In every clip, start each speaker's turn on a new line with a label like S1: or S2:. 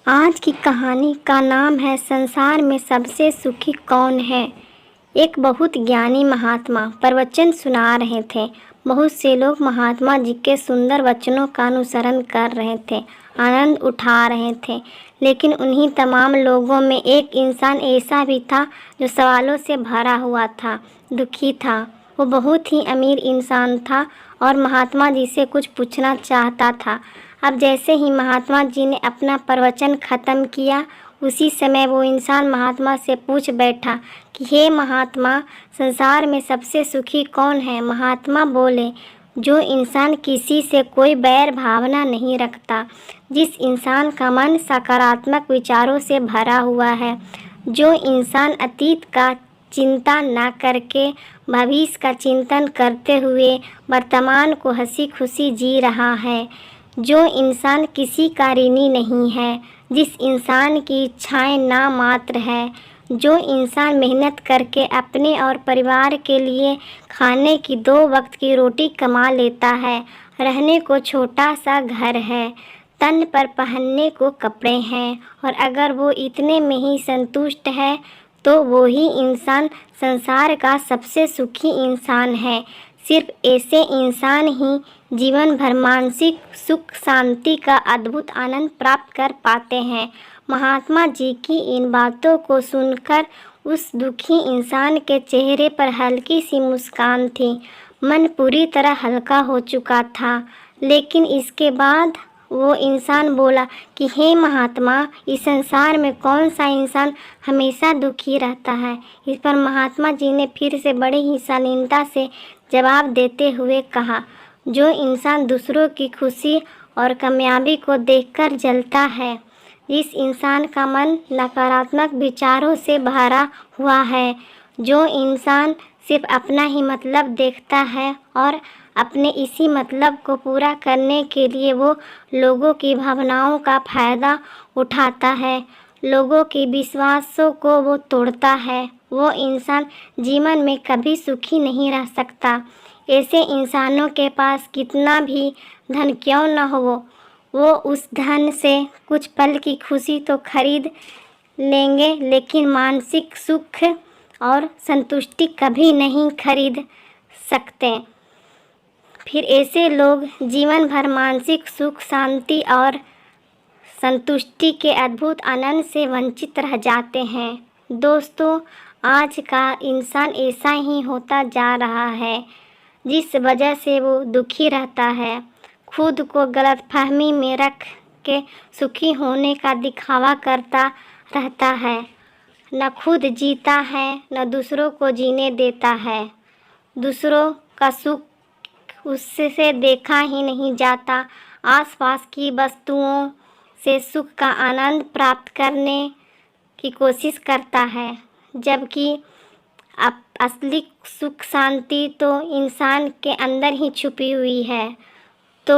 S1: आज की कहानी का नाम है संसार में सबसे सुखी कौन है। एक बहुत ज्ञानी महात्मा प्रवचन सुना रहे थे। बहुत से लोग महात्मा जी के सुंदर वचनों का अनुसरण कर रहे थे, आनंद उठा रहे थे। लेकिन उन्हीं तमाम लोगों में एक इंसान ऐसा भी था जो सवालों से भरा हुआ था, दुखी था। वो बहुत ही अमीर इंसान था और महात्मा जी से कुछ पूछना चाहता था। अब जैसे ही महात्मा जी ने अपना प्रवचन ख़त्म किया, उसी समय वो इंसान महात्मा से पूछ बैठा कि हे महात्मा, संसार में सबसे सुखी कौन है। महात्मा बोले, जो इंसान किसी से कोई बैर भावना नहीं रखता, जिस इंसान का मन सकारात्मक विचारों से भरा हुआ है, जो इंसान अतीत का चिंता न करके भविष्य का चिंतन करते हुए वर्तमान को हंसी खुशी जी रहा है, जो इंसान किसी का ऋणी नहीं है, जिस इंसान की इच्छाएं नामात्र है, जो इंसान मेहनत करके अपने और परिवार के लिए खाने की 2 वक्त की रोटी कमा लेता है, रहने को छोटा सा घर है, तन पर पहनने को कपड़े हैं और अगर वो इतने में ही संतुष्ट है तो वो ही इंसान संसार का सबसे सुखी इंसान है। सिर्फ ऐसे इंसान ही जीवन भर मानसिक सुख शांति का अद्भुत आनंद प्राप्त कर पाते हैं। महात्मा जी की इन बातों को सुनकर उस दुखी इंसान के चेहरे पर हल्की सी मुस्कान थी। मन पूरी तरह हल्का हो चुका था। लेकिन इसके बाद वो इंसान बोला कि हे महात्मा, इस संसार में कौन सा इंसान हमेशा दुखी रहता है। इस पर महात्मा जी ने फिर से बड़ी ही शालीनता से जवाब देते हुए कहा, जो इंसान दूसरों की खुशी और कामयाबी को देखकर जलता है, जिस इंसान का मन नकारात्मक विचारों से भरा हुआ है, जो इंसान सिर्फ अपना ही मतलब देखता है और अपने इसी मतलब को पूरा करने के लिए वो लोगों की भावनाओं का फ़ायदा उठाता है, लोगों के विश्वासों को वो तोड़ता है, वो इंसान जीवन में कभी सुखी नहीं रह सकता। ऐसे इंसानों के पास कितना भी धन क्यों न हो, वो उस धन से कुछ पल की खुशी तो खरीद लेंगे, लेकिन मानसिक सुख और संतुष्टि कभी नहीं खरीद सकते। फिर ऐसे लोग जीवन भर मानसिक सुख शांति और संतुष्टि के अद्भुत आनंद से वंचित रह जाते हैं। दोस्तों, आज का इंसान ऐसा ही होता जा रहा है, जिस वजह से वो दुखी रहता है, खुद को गलतफहमी में रख के सुखी होने का दिखावा करता रहता है, न खुद जीता है न दूसरों को जीने देता है। दूसरों का सुख उससे देखा ही नहीं जाता, आसपास की वस्तुओं से सुख का आनंद प्राप्त करने की कोशिश करता है, जबकि असली सुख शांति तो इंसान के अंदर ही छुपी हुई है। तो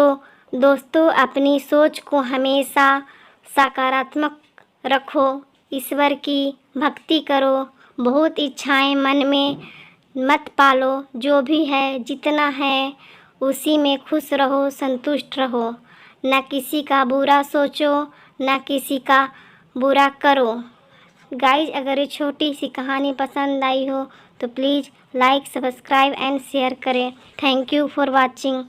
S1: दोस्तों, अपनी सोच को हमेशा सकारात्मक रखो, ईश्वर की भक्ति करो, बहुत इच्छाएं मन में मत पालो, जो भी है जितना है उसी में खुश रहो, संतुष्ट रहो, न किसी का बुरा सोचो, न किसी का बुरा करो। गाइज, अगर ये छोटी सी कहानी पसंद आई हो तो please like, subscribe and share करें। Thank you for watching.